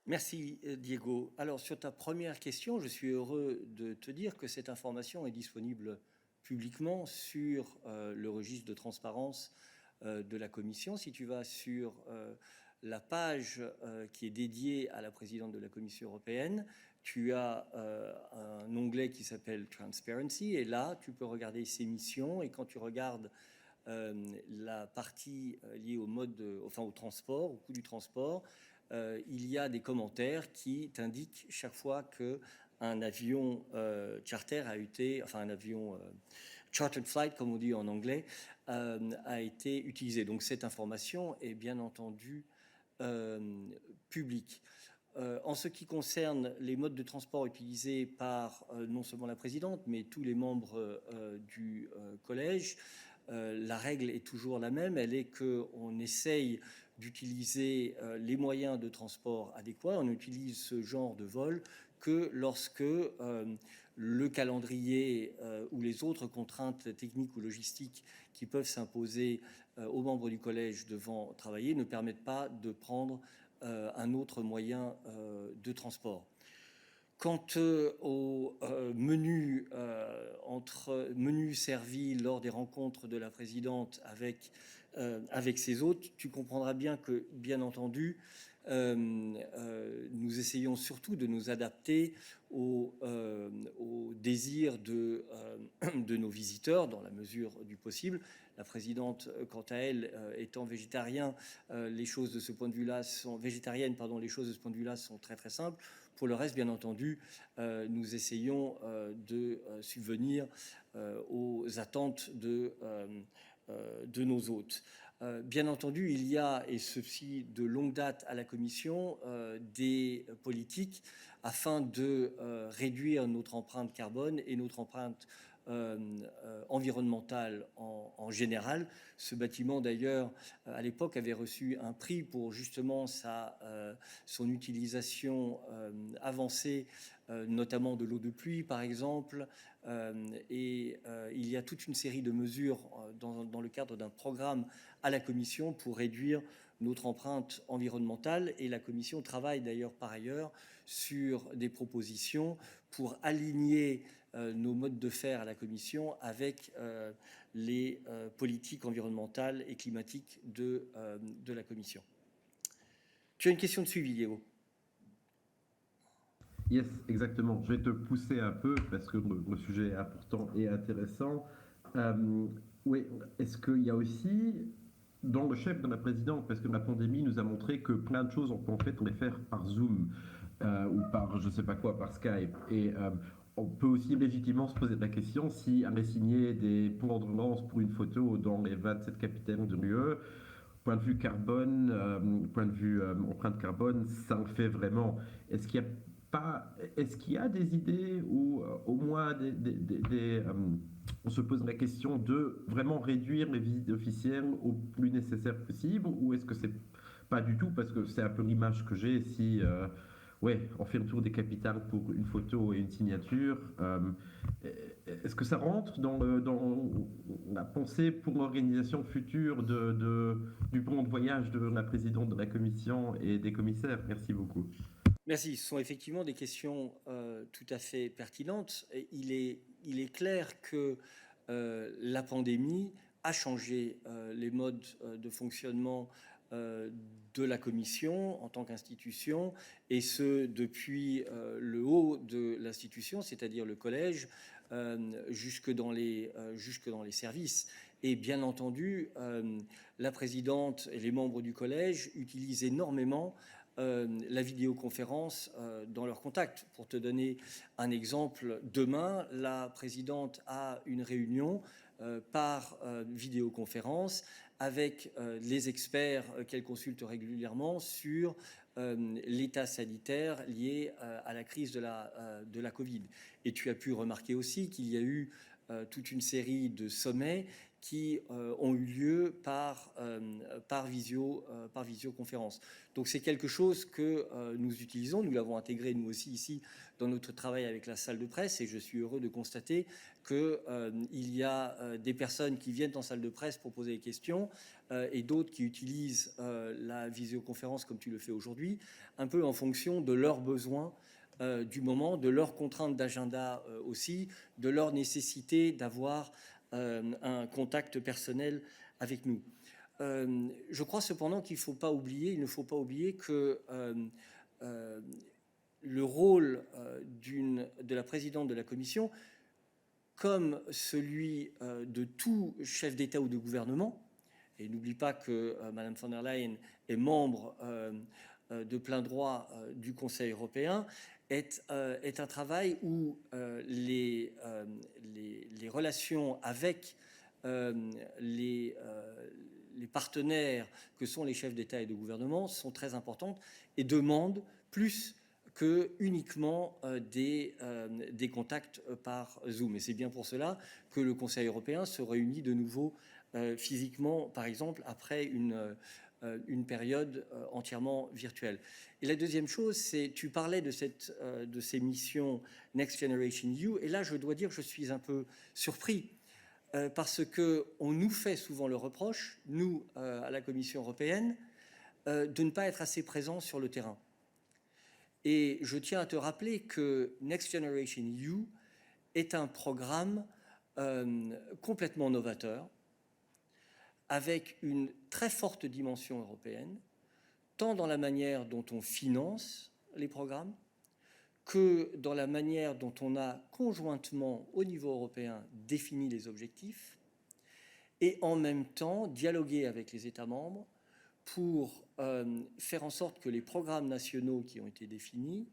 Merci Diego. Alors sur ta première question, je suis heureux de te dire que cette information est disponible publiquement sur le registre de transparence de la Commission. Si tu vas sur la page qui est dédiée à la présidente de la Commission européenne, tu as un onglet qui s'appelle Transparency, et là tu peux regarder ses missions, et quand tu regardes la partie liée au transport, au coût du transport, il y a des commentaires qui t'indiquent chaque fois qu'un avion charter a été, enfin un avion chartered flight comme on dit en anglais, a été utilisé. Donc cette information est bien entendu publique. En ce qui concerne les modes de transport utilisés par non seulement la présidente, mais tous les membres du collège, la règle est toujours la même, elle est qu'on essaye d'utiliser les moyens de transport adéquats. On utilise ce genre de vol que lorsque le calendrier ou les autres contraintes techniques ou logistiques qui peuvent s'imposer aux membres du collège devant travailler ne permettent pas de prendre un autre moyen de transport. Quant au menu servi lors des rencontres de la présidente avec ses hôtes, tu comprendras bien que, bien entendu, nous essayons surtout de nous adapter aux désirs de nos visiteurs dans la mesure du possible. La présidente, quant à elle, étant végétarienne, les choses de ce point de vue-là sont très très simples. Pour le reste, bien entendu, nous essayons de subvenir aux attentes de nos hôtes. Bien entendu, il y a, et ceci de longue date à la Commission, des politiques afin de réduire notre empreinte carbone et notre empreinte environnementale en général. Ce bâtiment, d'ailleurs, à l'époque, avait reçu un prix pour justement son utilisation avancée, notamment de l'eau de pluie, par exemple. Et il y a toute une série de mesures dans le cadre d'un programme à la Commission pour réduire notre empreinte environnementale. Et la Commission travaille d'ailleurs par ailleurs sur des propositions pour aligner nos modes de faire à la Commission avec les politiques environnementales et climatiques de la Commission. Tu as une question de suivi, Diego? Yes, exactement. Je vais te pousser un peu parce que le sujet est important et intéressant. Oui, est-ce qu'il y a aussi, dans le chef de la présidente, parce que la pandémie nous a montré que plein de choses, on peut en fait les faire par Zoom ou par je ne sais pas quoi, par Skype. Et on peut aussi légitimement se poser la question si aller signer des plans de relance pour une photo dans les 27 capitales de l'UE, point de vue carbone, point de vue empreinte carbone, ça en fait vraiment. Est-ce qu'il y a des idées ou au moins on se pose la question de vraiment réduire les visites officielles au plus nécessaire possible, ou est-ce que c'est pas du tout, parce que c'est un peu l'image que j'ai si on fait le tour des capitales pour une photo et une signature. Est-ce que ça rentre dans la pensée pour l'organisation future du plan de voyage de la présidente de la Commission et des commissaires? Merci beaucoup. Merci. Ce sont effectivement des questions tout à fait pertinentes. Il est clair que la pandémie a changé les modes de fonctionnement de la Commission en tant qu'institution, et ce depuis le haut de l'institution, c'est-à-dire le collège, jusque dans les services. Et bien entendu, la présidente et les membres du collège utilisent énormément la vidéoconférence dans leurs contacts. Pour te donner un exemple, demain, la présidente a une réunion par vidéoconférence avec les experts qu'elle consulte régulièrement sur l'état sanitaire lié à la crise de la Covid. Et tu as pu remarquer aussi qu'il y a eu toute une série de sommets qui ont eu lieu par visioconférence. Donc c'est quelque chose que nous utilisons, nous l'avons intégré nous aussi ici dans notre travail avec la salle de presse, et je suis heureux de constater qu'il y a des personnes qui viennent en salle de presse pour poser des questions et d'autres qui utilisent la visioconférence comme tu le fais aujourd'hui, un peu en fonction de leurs besoins du moment, de leurs contraintes d'agenda aussi, de leur nécessité d'avoir un contact personnel avec nous. Je crois cependant qu'il ne faut pas oublier que le rôle de la présidente de la Commission, comme celui de tout chef d'État ou de gouvernement, et n'oublie pas que Mme von der Leyen est membre de plein droit du Conseil européen, est un travail où les relations avec les partenaires que sont les chefs d'État et de gouvernement sont très importantes et demandent plus que uniquement des contacts par Zoom. Et c'est bien pour cela que le Conseil européen se réunit de nouveau physiquement, par exemple, après une période entièrement virtuelle. Et la deuxième chose, c'est, tu parlais de ces missions Next Generation EU, et là je dois dire que je suis un peu surpris parce qu'on nous fait souvent le reproche, nous à la Commission européenne, de ne pas être assez présents sur le terrain. Et je tiens à te rappeler que Next Generation EU est un programme complètement novateur, avec une très forte dimension européenne, tant dans la manière dont on finance les programmes que dans la manière dont on a conjointement au niveau européen défini les objectifs, et en même temps dialoguer avec les États membres pour faire en sorte que les programmes nationaux qui ont été définis,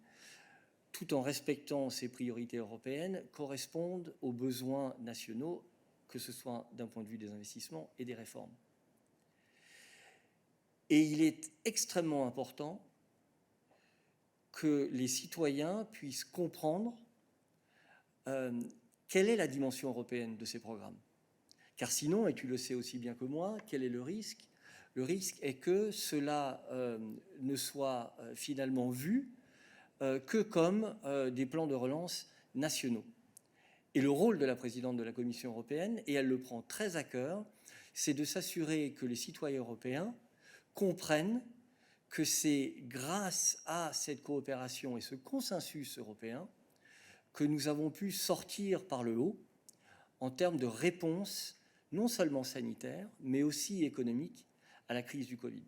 tout en respectant ces priorités européennes, correspondent aux besoins nationaux, que ce soit d'un point de vue des investissements et des réformes. Et il est extrêmement important que les citoyens puissent comprendre quelle est la dimension européenne de ces programmes. Car sinon, et tu le sais aussi bien que moi, quel est le risque? Le risque est que cela ne soit finalement vu que comme des plans de relance nationaux. Et le rôle de la présidente de la Commission européenne, et elle le prend très à cœur, c'est de s'assurer que les citoyens européens comprennent que c'est grâce à cette coopération et ce consensus européen que nous avons pu sortir par le haut en termes de réponse non seulement sanitaire, mais aussi économique à la crise du Covid.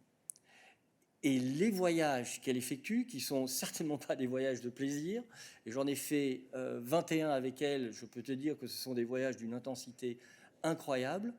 Et les voyages qu'elle effectue, qui sont certainement pas des voyages de plaisir, et j'en ai fait 21 avec elle, je peux te dire que ce sont des voyages d'une intensité incroyable,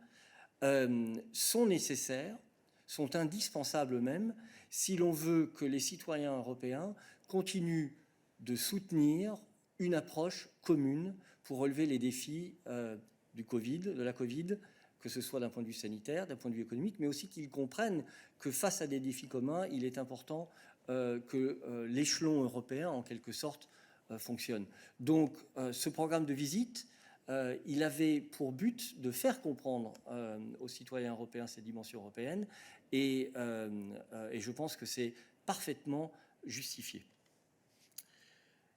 sont nécessaires, sont indispensables même, si l'on veut que les citoyens européens continuent de soutenir une approche commune pour relever les défis de la Covid, que ce soit d'un point de vue sanitaire, d'un point de vue économique, mais aussi qu'ils comprennent que face à des défis communs, il est important que l'échelon européen, en quelque sorte, fonctionne. Donc, ce programme de visite, il avait pour but de faire comprendre aux citoyens européens cette dimension européenne, et je pense que c'est parfaitement justifié.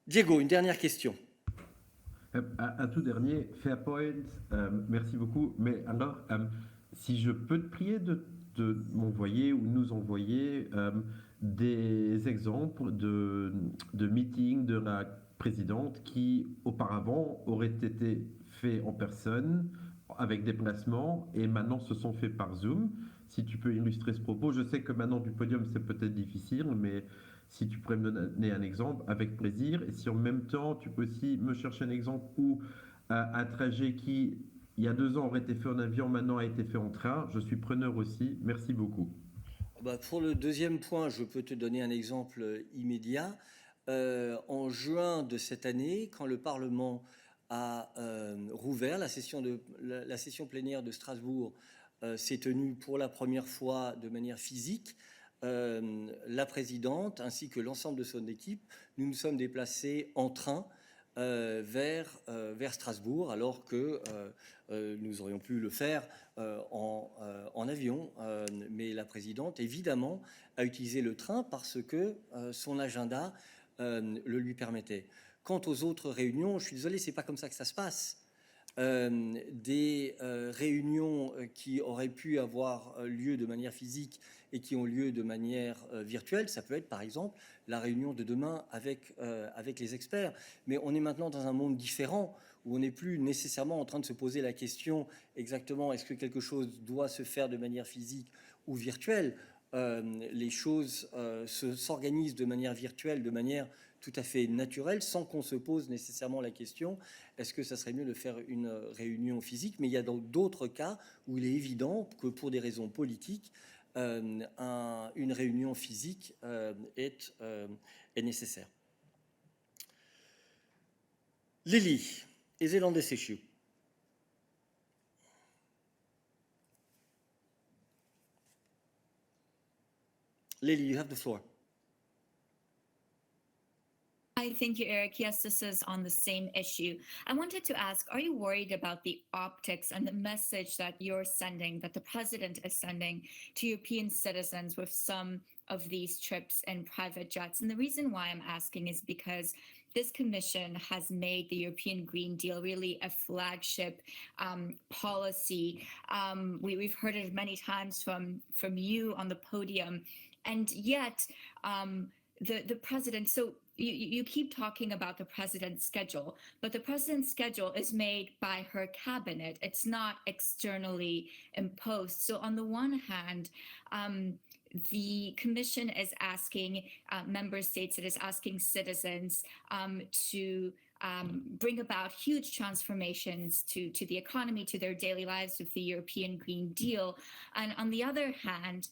Diego, une dernière question. Un tout dernier, fair point, merci beaucoup. Mais alors, si je peux te prier de m'envoyer ou nous envoyer des exemples de meetings de la présidente qui, auparavant, auraient été faits en personne, avec déplacement, et maintenant se sont faits par Zoom. Si tu peux illustrer ce propos, je sais que maintenant du podium, c'est peut-être difficile, mais si tu pourrais me donner un exemple, avec plaisir. Et si en même temps, tu peux aussi me chercher un exemple où un trajet qui, il y a 2 ans, aurait été fait en avion, maintenant a été fait en train, je suis preneur aussi. Merci beaucoup. Pour le deuxième point, je peux te donner un exemple immédiat. En juin de cette année, quand le Parlement a rouvert, la session plénière de Strasbourg s'est tenue pour la première fois de manière physique. La présidente ainsi que l'ensemble de son équipe, nous nous sommes déplacés en train vers Strasbourg, alors que nous aurions pu le faire en avion. Mais la présidente, évidemment, a utilisé le train parce que son agenda le lui permettait. Quant aux autres réunions, je suis désolé, c'est pas comme ça que ça se passe. Des réunions qui auraient pu avoir lieu de manière physique et qui ont lieu de manière virtuelle, ça peut être par exemple la réunion de demain avec les experts. Mais on est maintenant dans un monde différent où on n'est plus nécessairement en train de se poser la question exactement est-ce que quelque chose doit se faire de manière physique ou virtuelle. Les choses s'organisent de manière virtuelle, de manière tout à fait naturelle, sans qu'on se pose nécessairement la question est-ce que ça serait mieux de faire une réunion physique. Mais il y a d'autres cas où il est évident que pour des raisons politiques, une réunion physique est nécessaire. Lily, is it on this issue? Lily, you have the floor. Hi, thank you, Eric. Yes, this is on the same issue. I wanted to ask, are you worried about the optics and the message that you're sending, that the president is sending to European citizens with some of these trips in private jets? And the reason why I'm asking is because this commission has made the European Green Deal really a flagship policy. We've heard it many times from you on the podium, and yet the president, so you keep talking about the president's schedule, but the president's schedule is made by her cabinet. It's not externally imposed. So on the one hand, the commission is asking member states, it is asking citizens to bring about huge transformations to the economy, to their daily lives with the European Green Deal. And on the other hand,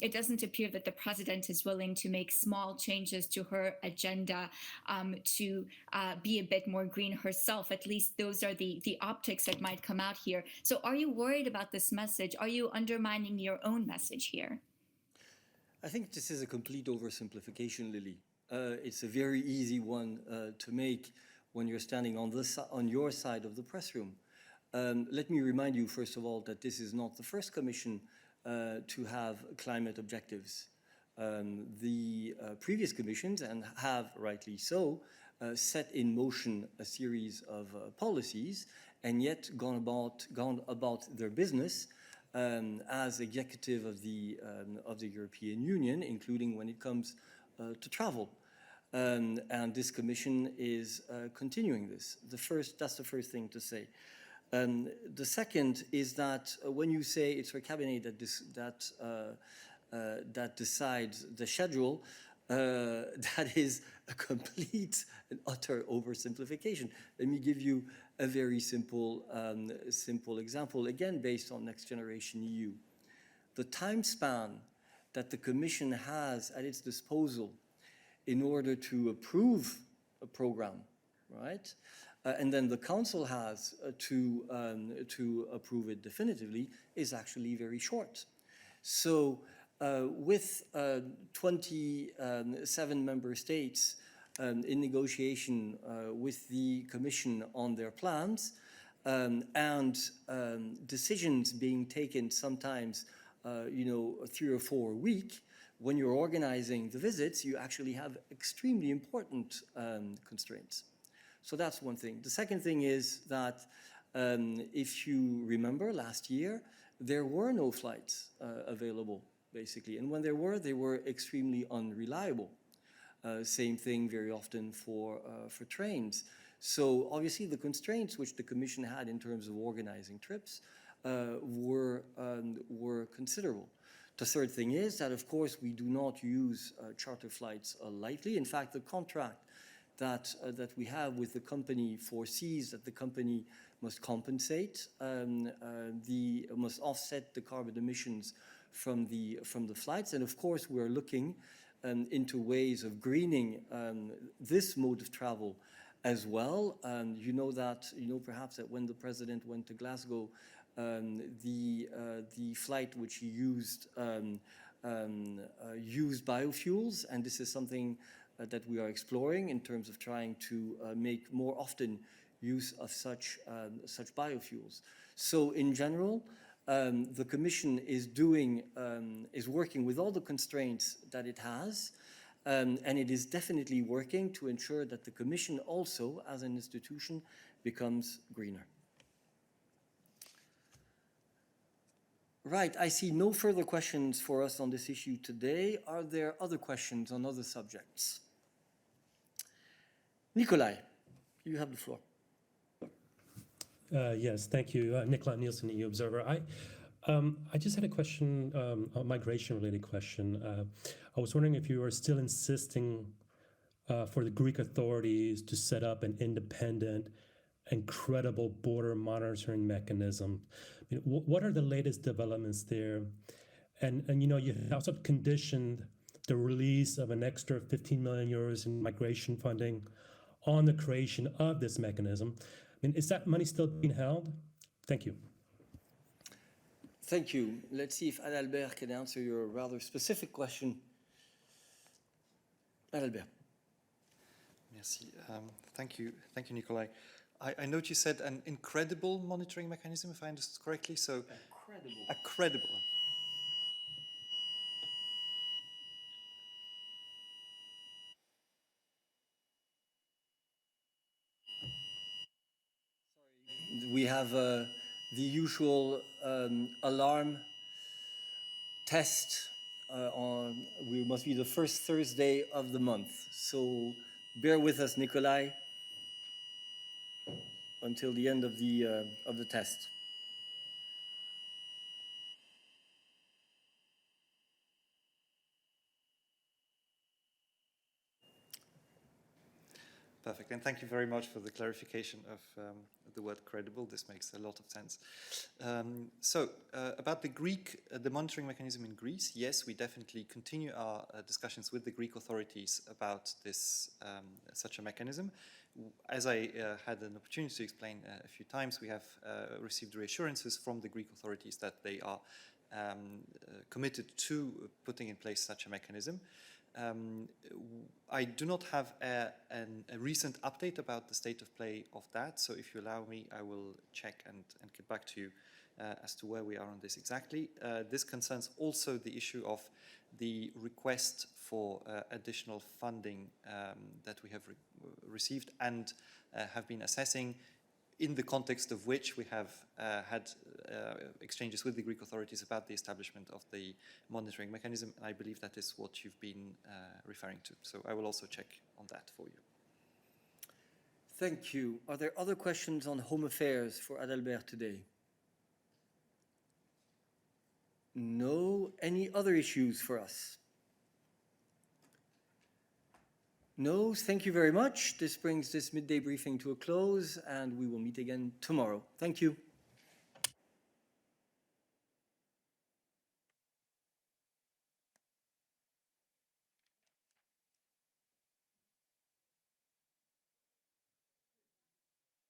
it doesn't appear that the president is willing to make small changes to her agenda to be a bit more green herself. At least those are the optics that might come out here. So are you worried about this message? Are you undermining your own message here? I think this is a complete oversimplification, Lily. It's a very easy one to make when you're standing on your side of the press room. Let me remind you, first of all, that this is not the first commission to have climate objectives. The previous commissions, and have rightly so, set in motion a series of policies and yet gone about their business as executive of the European Union, including when it comes to travel. And this commission is continuing this. That's the first thing to say. The second is that when you say it's her cabinet that decides the schedule, that is a complete and utter oversimplification. Let me give you a very simple example, again based on Next Generation EU. The time span that the Commission has at its disposal in order to approve a program right? And then the council has to approve it definitively is actually very short. So with 27 member states in negotiation with the Commission on their plans, and decisions being taken sometimes, 3 or 4 a week, when you're organizing the visits, you actually have extremely important constraints. So that's one thing. The second thing is that if you remember last year, there were no flights available, basically. And when there were, they were extremely unreliable. Same thing very often for trains. So obviously the constraints which the Commission had in terms of organizing trips were considerable. The third thing is that, of course, we do not use charter flights lightly. In fact, the contract that we have with the company foresees that the company must compensate, must offset the carbon emissions from the flights. And of course, we're looking into ways of greening this mode of travel as well. You know perhaps that when the president went to Glasgow, the flight which he used biofuels, and this is something that we are exploring in terms of trying to make more often use of such biofuels. So in general, the Commission is working with all the constraints that it has, and it is definitely working to ensure that the Commission also, as an institution, becomes greener. Right, I see no further questions for us on this issue today. Are there other questions on other subjects? Nikolai, you have the floor. Yes, thank you. Nikolai Nielsen, EU Observer. I just had a question, a migration-related question. I was wondering if you are still insisting for the Greek authorities to set up an independent and credible border monitoring mechanism. I mean, what are the latest developments there? And you also conditioned the release of an extra 15 million euros in migration funding on the creation of this mechanism. I mean, is that money still being held? Thank you. Thank you. Let's see if Adalbert can answer your rather specific question. Adalbert. Merci. Thank you, Nikolai. I note you said an incredible monitoring mechanism, if I understood correctly. So, credible. We have the usual alarm test we must be the first Thursday of the month. So bear with us, Nikolai, until the end of the test. Perfect, and thank you very much for the clarification of the word credible. This makes a lot of sense. About the monitoring mechanism in Greece, yes, we definitely continue our discussions with the Greek authorities about this such a mechanism. As I had an opportunity to explain a few times, we have received reassurances from the Greek authorities that they are committed to putting in place such a mechanism. I do not have a recent update about the state of play of that, so if you allow me, I will check and get back to you as to where we are on this exactly. This concerns also the issue of the request for additional funding that we have received and have been assessing, in the context of which we have had exchanges with the Greek authorities about the establishment of the monitoring mechanism, and I believe that is what you've been referring to. So I will also check on that for you. Thank you. Are there other questions on home affairs for Adalbert today? No. Any other issues for us? No, thank you very much. This brings this midday briefing to a close, and we will meet again tomorrow. Thank you.